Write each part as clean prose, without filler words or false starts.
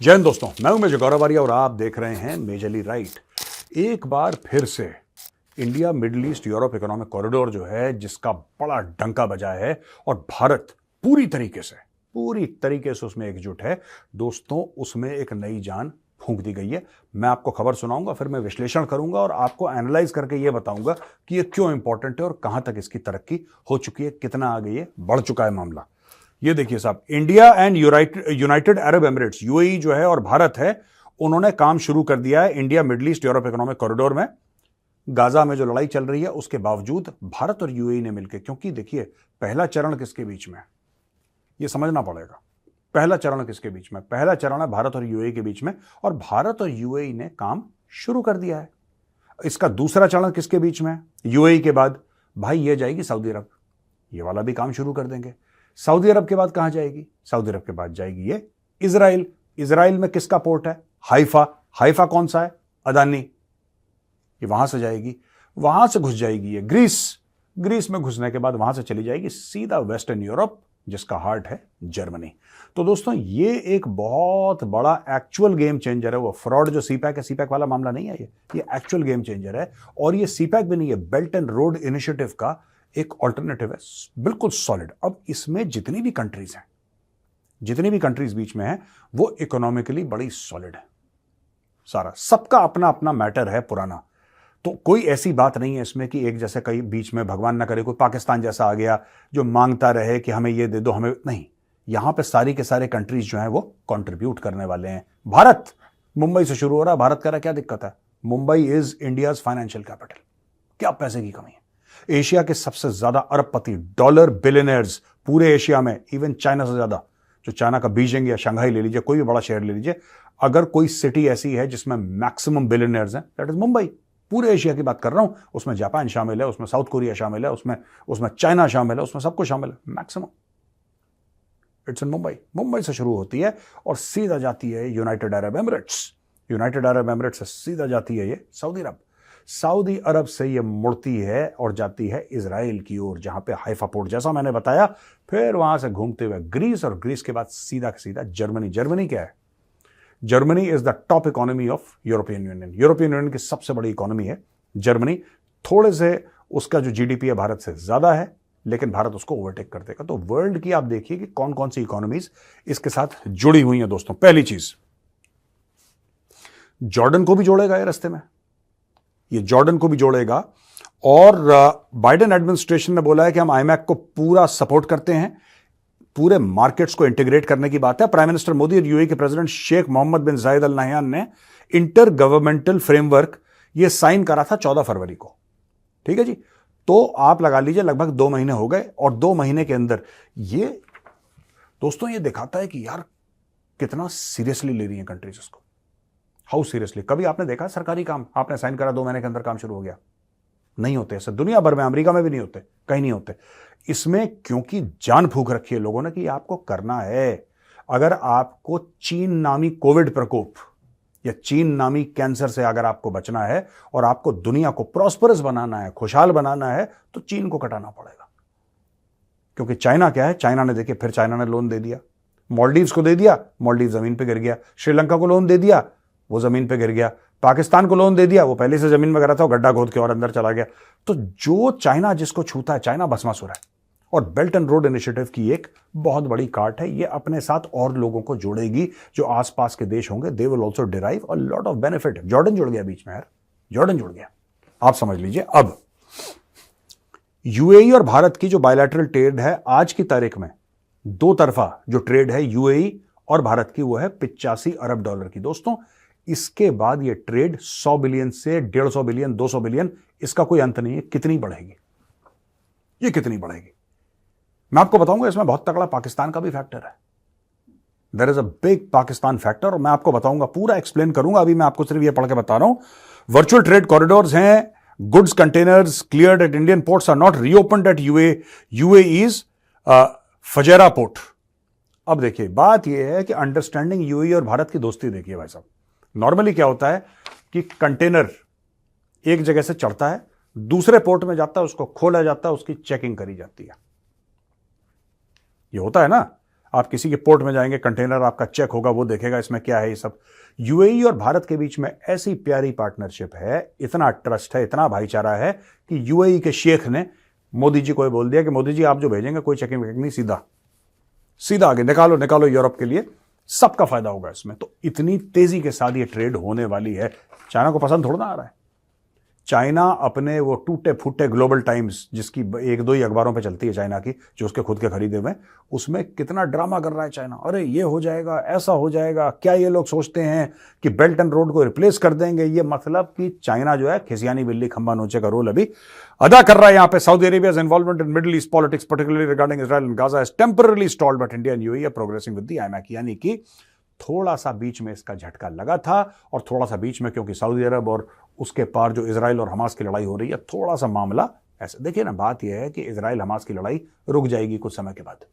जय हिंद दोस्तों, मैं हूं मेजर गौरव आर्य और आप देख रहे हैं मेजरली राइट। एक बार फिर से India middle east Europe economic corridor जो है, जिसका बड़ा डंका बजा है और भारत पूरी तरीके से उसमें एकजुट है दोस्तों, उसमें एक नई जान फूंक दी गई है। मैं आपको खबर सुनाऊंगा, फिर मैं विश्लेषण करूंगा और आपको एनालाइज करके यह बताऊंगा कि यह क्यों इंपॉर्टेंट है और कहां तक इसकी तरक्की हो चुकी है, कितना आगे ये बढ़ चुका है मामला। ये देखिए साहब, India and United Arab Emirates UAE जो है और भारत है, उन्होंने काम शुरू कर दिया है India middle east Europe economic corridor में। गाजा में जो लड़ाई चल रही है उसके बावजूद भारत और यूएई ने मिलकर, क्योंकि देखिए पहला चरण किसके बीच में, यह समझना पड़ेगा। पहला चरण किसके बीच में? पहला चरण है भारत और यूएई के बीच में, और भारत और यूएई ने काम शुरू कर दिया है। इसका दूसरा चरण किसके बीच में? यूएई के बाद भाई ये जाएगी सऊदी अरब, ये वाला भी काम शुरू कर देंगे। सऊदी अरब के बाद कहां जाएगी? सऊदी अरब के बाद जाएगी ये इजराइल। इजराइल में किसका पोर्ट है? हाइफा। हाइफा कौन सा है? अदानी। ये वहां से जाएगी, वहां से घुस जाएगी ये ग्रीस। ग्रीस में घुसने के बाद वहां से चली जाएगी सीधा वेस्टर्न यूरोप, जिसका हार्ट है जर्मनी। तो दोस्तों ये एक बहुत बड़ा एक्चुअल गेम चेंजर है। वो फ्रॉड जो सीपैक है, सीपैक वाला मामला नहीं है ये एक्चुअल गेम चेंजर है। और ये सीपैक भी नहीं है, बेल्ट एंड रोड इनिशिएटिव का एक ऑल्टरनेटिव है, बिल्कुल सॉलिड। अब इसमें जितनी भी कंट्रीज बीच में है, वो इकोनॉमिकली बड़ी सॉलिड है। सारा सबका अपना अपना मैटर है पुराना। तो कोई ऐसी बात नहीं है इसमें कि एक जैसे कहीं बीच में भगवान ना करे कोई पाकिस्तान जैसा आ गया जो मांगता रहे कि हमें ये दे दो, हमें नहीं। यहां पे सारी के सारे कंट्रीज जो हैं वो कंट्रीब्यूट करने वाले हैं। भारत मुंबई से शुरू हो रहा है। भारत कह रहा क्या दिक्कत है? Mumbai is India's financial capital. क्या पैसे की कमी है? एशिया के सबसे ज्यादा अरबपति, डॉलर बिलियनर्स पूरे एशिया में, इवन चाइना से ज्यादा। जो चाइना का बीजिंग या शंघाई ले लीजिए, कोई भी बड़ा शहर ले लीजिए, अगर कोई सिटी ऐसी है जिसमें मैक्सिमम बिलियनर्स हैं, दैट इज मुंबई। पूरे एशिया की बात कर रहा हूं, उसमें जापान शामिल है, उसमें साउथ कोरिया शामिल है, उसमें चाइना शामिल है, उसमें सब कुछ शामिल है, maximum. It's in Mumbai. Mumbai से शुरू होती है और सीधा जाती है United Arab Emirates. United Arab Emirates से सीधा जाती है ये सऊदी अरब। सऊदी अरब से ये मुड़ती है और जाती है इजराइल की ओर, जहां पे हाइफा पोर्ट जैसा मैंने बताया। फिर वहां से घूमते हुए ग्रीस, और ग्रीस के बाद सीधा सीधा जर्मनी। जर्मनी क्या है? Germany is the top economy of European union. European union की सबसे बड़ी इकोनॉमी है जर्मनी। थोड़े से उसका जो जीडीपी है भारत से ज्यादा है, लेकिन भारत उसको ओवरटेक कर देगा। तो वर्ल्ड की आप देखिए कि कौन कौन सी इकोनॉमीज इसके साथ जुड़ी हुई हैं दोस्तों। पहली चीज, जॉर्डन को भी जोड़ेगा ये रास्ते में, ये जॉर्डन को भी जोड़ेगा। और बाइडेन एडमिनिस्ट्रेशन ने बोला है कि हम आईमैक को पूरा सपोर्ट करते हैं, पूरे मार्केट्स को इंटीग्रेट करने की बात है। प्राइम मिनिस्टर मोदी और यूएई के प्रेसिडेंट शेख मोहम्मद बिन जायद अल नहयान ने इंटर गवर्नमेंटल फ्रेमवर्क ये साइन करा था 14 फरवरी को। ठीक है जी। तो आप लगा लीजिए लगभग 2 महीने हो गए, और 2 महीने के अंदर ये दोस्तों ये दिखाता है कि यार कितना सीरियसली ले रही है कंट्रीज उसको। How seriously. कभी आपने देखा सरकारी काम आपने साइन करा, 2 महीने के अंदर काम शुरू हो गया? नहीं होते ऐसे, दुनिया भर में, अमेरिका में भी नहीं होते, कहीं नहीं होते। इसमें क्योंकि जान फूंक रखी है लोगों ने कि आपको करना है। अगर आपको चीन नामी कोविड प्रकोप या चीन नामी कैंसर से अगर आपको बचना है और आपको दुनिया को प्रॉस्परस बनाना है, खुशहाल बनाना है, तो चीन को कटाना पड़ेगा। क्योंकि चाइना क्या है? चाइना ने देखिए, फिर चाइना ने लोन दे दिया, मालदीव्स को दे दिया, मालदीव जमीन पे गिर गया। श्रीलंका को लोन दे दिया, वो जमीन पे गिर गया। पाकिस्तान को लोन दे दिया, वो पहले से जमीन में गिरा था, वो गड्ढा खोद के और अंदर चला गया। तो जो चाइना जिसको छूता है, चाइना भस्मासुर है। और बेल्ट एंड रोड इनिशिएटिव की एक बहुत बड़ी काट है। ये अपने साथ और लोगों को जोड़ेगी जो आसपास के देश होंगे। They will also derive a lot of benefit. Jordan जुड़ गया बीच में यार, जॉर्डन जुड़ गया, आप समझ लीजिए। अब यूएई और भारत की जो बायलैटरल ट्रेड है आज की तारीख में, दो तरफा जो ट्रेड है यूएई और भारत की, वो है 85 अरब डॉलर की दोस्तों। इसके बाद ये ट्रेड 100 बिलियन से 150 बिलियन, 200 बिलियन, इसका कोई अंत नहीं है। कितनी बढ़ेगी ये, कितनी बढ़ेगी मैं आपको बताऊंगा। इसमें बहुत तगड़ा पाकिस्तान का भी फैक्टर है। There is a big Pakistan factor, और मैं आपको बताऊंगा, पूरा एक्सप्लेन करूंगा। अभी मैं आपको सिर्फ ये पढ़ के बता रहा हूं। वर्चुअल ट्रेड कॉरिडोर्स हैं। Goods containers cleared at Indian ports are not reopened at UAE's Fujairah port. अब देखिए बात यह है कि अंडरस्टैंडिंग यूएई और भारत की दोस्ती देखिए भाई साहब। नॉर्मली क्या होता है कि कंटेनर एक जगह से चढ़ता है, दूसरे पोर्ट में जाता है, उसको खोला जाता है, उसकी चेकिंग करी जाती है। ये होता है ना। आप किसी के पोर्ट में जाएंगे, कंटेनर आपका चेक होगा, वो देखेगा इसमें क्या है। ये सब यूएई और भारत के बीच में ऐसी प्यारी पार्टनरशिप है, इतना ट्रस्ट है, इतना भाईचारा है कि यूएई के शेख ने मोदी जी को बोल दिया कि मोदी जी आप जो भेजेंगे कोई चेकिंग वेकिंग नहीं, सीधा सीधा आगे निकालो निकालो यूरोप के लिए, सबका फायदा होगा इसमें। तो इतनी तेजी के साथ ये ट्रेड होने वाली है। चाइना को पसंद थोड़ा ना आ रहा है। चाइना अपने वो टूटे फूटे ग्लोबल टाइम्स, जिसकी एक दो ही अखबारों पे चलती है चाइना की, जो उसके खुद के खरीदे हुए, उसमें कितना ड्रामा कर रहा है चाइना। अरे ये हो जाएगा, ऐसा हो जाएगा, क्या ये लोग सोचते हैं कि बेल्ट एंड रोड को रिप्लेस कर देंगे। ये मतलब कि चाइना जो है खिसियानी बिल्ली खंबा नोचे का रोल अभी अदा कर रहा है यहाँ पे। Saudi Arabia's involvement in Middle East politics, particularly regarding Israel and Gaza, has temporarily stalled, but India and UAE are progressing with the IMAC। यानी कि थोड़ा सा बीच में इसका झटका लगा था, और थोड़ा सा बीच में क्योंकि सऊदी अरब और उसके पार जो इजराइल और हमास की लड़ाई हो रही है, थोड़ा सा मामला ऐसा। देखिए ना, बात यह है कि इजराइल हमास की लड़ाई रुक जाएगी कुछ समय के बाद,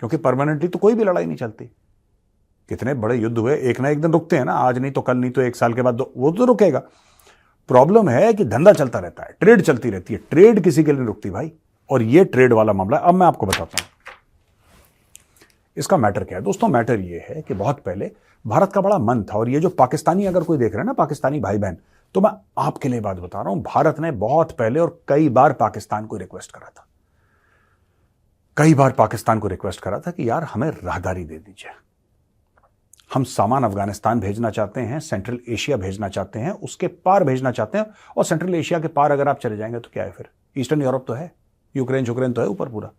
क्योंकि परमानेंटली तो कोई भी लड़ाई नहीं चलती। कितने बड़े युद्ध हुए, एक ना एक दिन रुकते हैं ना, आज नहीं तो कल, नहीं तो एक साल के बाद, वो तो रुकेगा। प्रॉब्लम है कि धंधा चलता रहता है, ट्रेड चलती रहती है, ट्रेड किसी के लिए नहीं रुकती भाई। और ये ट्रेड वाला मामला अब मैं आपको बताता हूं इसका मैटर क्या है। दोस्तों मैटर ये है कि बहुत पहले भारत का बड़ा मन था, और ये जो पाकिस्तानी अगर कोई देख रहे हैं ना, पाकिस्तानी भाई बहन, तो मैं आपके लिए बात बता रहा हूं, भारत ने बहुत पहले और कई बार पाकिस्तान को रिक्वेस्ट करा था, कई बार पाकिस्तान को रिक्वेस्ट करा था कि यार हमें राहदारी दे दीजिए, हम सामान अफगानिस्तान भेजना चाहते हैं, सेंट्रल एशिया भेजना चाहते हैं, उसके पार भेजना चाहते हैं। और सेंट्रल एशिया के पार अगर आप चले जाएंगे तो क्या है फिर, ईस्टर्न यूरोप तो है, यूक्रेन तो है ऊपर पूरा,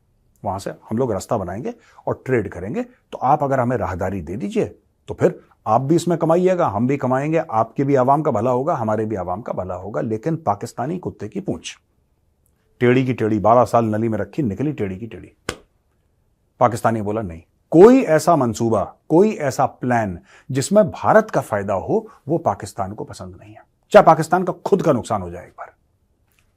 वहां से हम लोग रास्ता बनाएंगे और ट्रेड करेंगे। तो आप अगर हमें राहदारी दे दीजिए तो फिर आप भी इसमें कमाइएगा, हम भी कमाएंगे, आपके भी आवाम का भला होगा, हमारे भी आवाम का भला होगा। लेकिन पाकिस्तानी कुत्ते की पूंछ, टेढ़ी की टेढ़ी, 12 साल नली में रखी, निकली टेढ़ी की टेढ़ी। पाकिस्तानी बोला नहीं, कोई ऐसा मंसूबा, कोई ऐसा प्लान जिसमें भारत का फायदा हो, वो पाकिस्तान को पसंद नहीं है। चाहे पाकिस्तान का खुद का नुकसान हो जाए, एक बार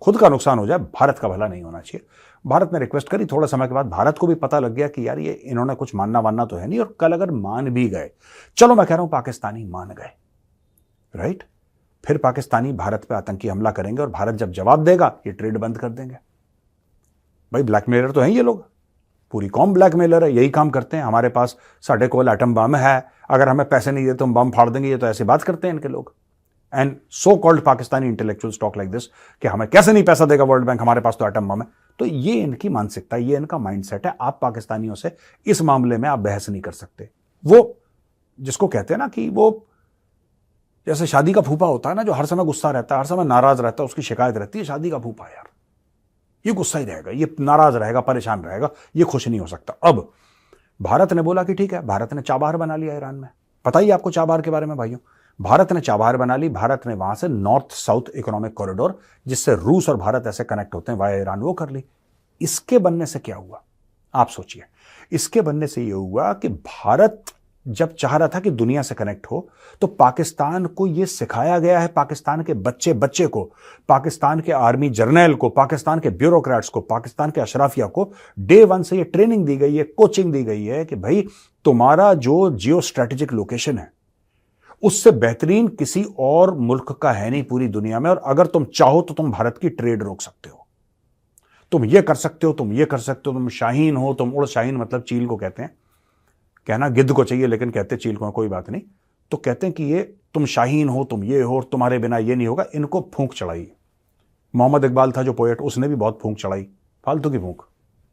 खुद का नुकसान हो जाए, भारत का भला नहीं होना चाहिए। भारत ने रिक्वेस्ट करी, थोड़ा समय के बाद भारत को भी पता लग गया कि यार ये इन्होंने कुछ मानना वानना तो है नहीं, और कल अगर मान भी गए, चलो मैं कह रहा हूं पाकिस्तानी मान गए, राइट, फिर पाकिस्तानी भारत पे आतंकी हमला करेंगे, और भारत जब जवाब देगा ये ट्रेड बंद कर देंगे। भाई ब्लैकमेलर तो हैं ये लोग, पूरी कौम ब्लैकमेलर है, यही काम करते हैं। हमारे पास साढ़े कोल एटम बम है, अगर हमें पैसे नहीं देते तो हम बम फाड़ देंगे, ये तो ऐसी बात करते हैं इनके लोग। And so called Pakistani intellectual talk like this कि हमें कैसे नहीं पैसा देगा वर्ल्ड बैंक, हमारे पास तो एटम बम है। तो ये इनकी मानसिकता, ये इनका माइंडसेट है। आप पाकिस्तानियों से इस मामले में आप बहस नहीं कर सकते। वो जिसको कहते हैं ना कि वो जैसे शादी का फूफा होता है ना, जो हर समय गुस्सा रहता है, हर समय नाराज रहता है, उसकी शिकायत रहती है, शादी का फूफा यार ये गुस्सा ही रहेगा, ये नाराज रहेगा, परेशान रहेगा, ये खुश नहीं हो सकता। अब भारत ने बोला कि ठीक है, भारत ने चाबहार बना लिया ईरान में। पता ही आपको चाबहार के बारे में भाइयों, भारत ने चाबहार बना ली। भारत ने वहां से नॉर्थ साउथ इकोनॉमिक कॉरिडोर, जिससे रूस और भारत ऐसे कनेक्ट होते हैं वाया ईरान, वो कर ली। इसके बनने से क्या हुआ आप सोचिए। इसके बनने से यह हुआ कि भारत जब चाह रहा था कि दुनिया से कनेक्ट हो, तो पाकिस्तान को यह सिखाया गया है, पाकिस्तान के बच्चे बच्चे को, पाकिस्तान के आर्मी जर्नल को, पाकिस्तान के ब्यूरोक्रेट्स को, पाकिस्तान के अशराफिया को डे वन से यह ट्रेनिंग दी गई है, कोचिंग दी गई है कि भाई तुम्हारा जो जियो स्ट्रेटेजिक लोकेशन है उससे बेहतरीन किसी और मुल्क का है नहीं पूरी दुनिया में, और अगर तुम चाहो तो तुम भारत की ट्रेड रोक सकते हो, तुम ये कर सकते हो, तुम ये कर सकते हो, तुम शाहीन हो, तुम उड़, शाहीन मतलब चील को कहते हैं, कहना गिद्ध को चाहिए लेकिन कहते चील को, कोई बात नहीं। तो कहते हैं कि ये तुम शाहीन हो, तुम ये हो, तुम्हारे बिना ये नहीं होगा। इनको फूंक चढ़ाई। मोहम्मद इकबाल था जो पोएट, उसने भी बहुत फूंक चढ़ाई, फालतू की फूंक,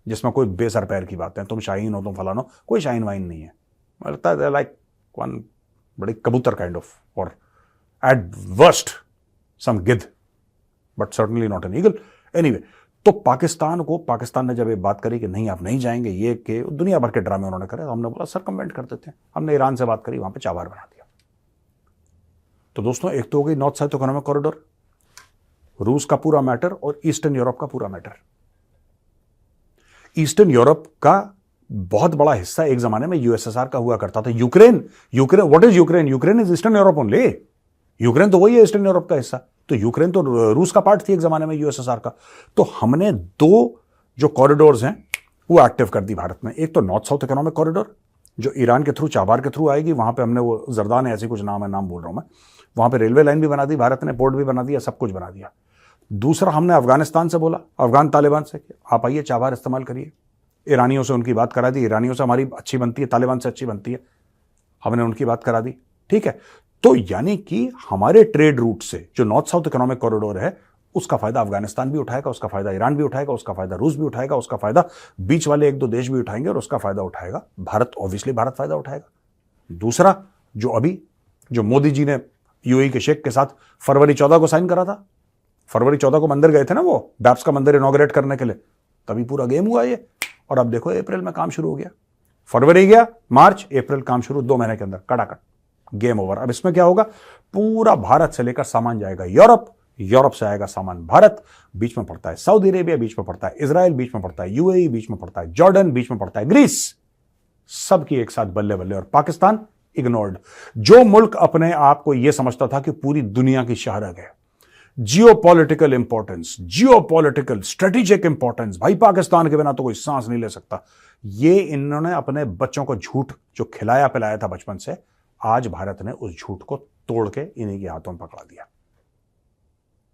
जिसमें कोई बेसर पैर की बात है। तुम शाहीन हो, तुम फलाना हो, कोई शाहीन वाइन नहीं है। लगता है लाइक वन बड़ी कबूतर काइंड ऑफ, और एट वर्स्ट सम गिद्ध, but certainly not an eagle. Anyway, तो पाकिस्तान ने जब ये बात करी कि नहीं आप नहीं जाएंगे, ये कि दुनिया भर के ड्रामे उन्होंने करे, तो हमने बोला सरकमवेंट कर देते हैं। हमने ईरान से बात करी, वहां पे चाबहार बना दिया। तो दोस्तों एक तो हो गई नॉर्थ साउथ इकोनॉमिक कॉरिडोर, रूस का पूरा मैटर और ईस्टर्न यूरोप का पूरा मैटर। ईस्टर्न यूरोप का बहुत बड़ा हिस्सा एक जमाने में यूएसएसआर का हुआ करता था। Ukraine what is Ukraine? Ukraine is eastern Europe only. Ukraine तो वही है ईस्टर्न यूरोप का हिस्सा। तो यूक्रेन तो रूस का पार्ट थी एक जमाने में यूएसएसआर का। तो हमने दो जो कॉरिडोर्स हैं वो एक्टिव कर दी भारत में। एक तो नॉर्थ साउथ इकोनॉमिक कॉरिडोर जो ईरान के थ्रू, चाबहार के थ्रू आएगी, वहां पे हमने वो जरदान है ऐसी कुछ नाम है, नाम बोल रहा हूं मैं, वहां पे रेलवे लाइन भी बना दी भारत ने, पोर्ट भी बना दिया, सब कुछ बना दिया। दूसरा हमने अफगानिस्तान से बोला, अफगान तालिबान से, आप आइए चाबहार इस्तेमाल करिए, ईरानियों से उनकी बात करा दी, ईरानियों से हमारी अच्छी बनती है, तालिबान से अच्छी बनती है, हमने उनकी बात करा दी। ठीक है, तो यानी कि हमारे ट्रेड रूट से जो नॉर्थ साउथ इकोनॉमिक कॉरिडोर है, उसका फायदा अफगानिस्तान भी उठाएगा, उसका फायदा ईरान भी उठाएगा, उसका फायदा रूस भी उठाएगा, उसका फायदा बीच वाले एक दो देश भी उठाएंगे, और उसका फायदा उठाएगा भारत। ऑब्वियसली भारत फायदा उठाएगा। दूसरा, जो मोदी जी ने यूएई के शेख के साथ फरवरी 14 को साइन करा था, फरवरी 14 को मंदिर गए थे ना, वो बैप्स का मंदिर इनॉग्रेट करने के लिए, तभी पूरा गेम हुआ ये। और अब देखो अप्रैल में काम शुरू हो गया, फरवरी गया, मार्च, अप्रैल, काम शुरू, 2 महीने के अंदर कड़ाकट, गेम ओवर। अब इसमें क्या होगा, पूरा भारत से लेकर सामान जाएगा यूरोप, यूरोप से आएगा सामान भारत, बीच में पड़ता है सऊदी अरेबिया, बीच में पड़ता है इजराइल, बीच में पड़ता है यूएई, बीच में पड़ता है जॉर्डन, बीच में पड़ता है ग्रीस, सबकी एक साथ बल्ले बल्ले। और पाकिस्तान इग्नोर्ड। जो मुल्क अपने आप को यह समझता था कि पूरी दुनिया की शाहरग है, geopolitical importance, geopolitical strategic importance, भाई पाकिस्तान के बिना तो कोई सांस नहीं ले सकता, ये इन्होंने अपने बच्चों को झूठ जो खिलाया पिलाया था बचपन से, आज भारत ने उस झूठ को तोड़ के इन्हीं के हाथों में पकड़ा दिया।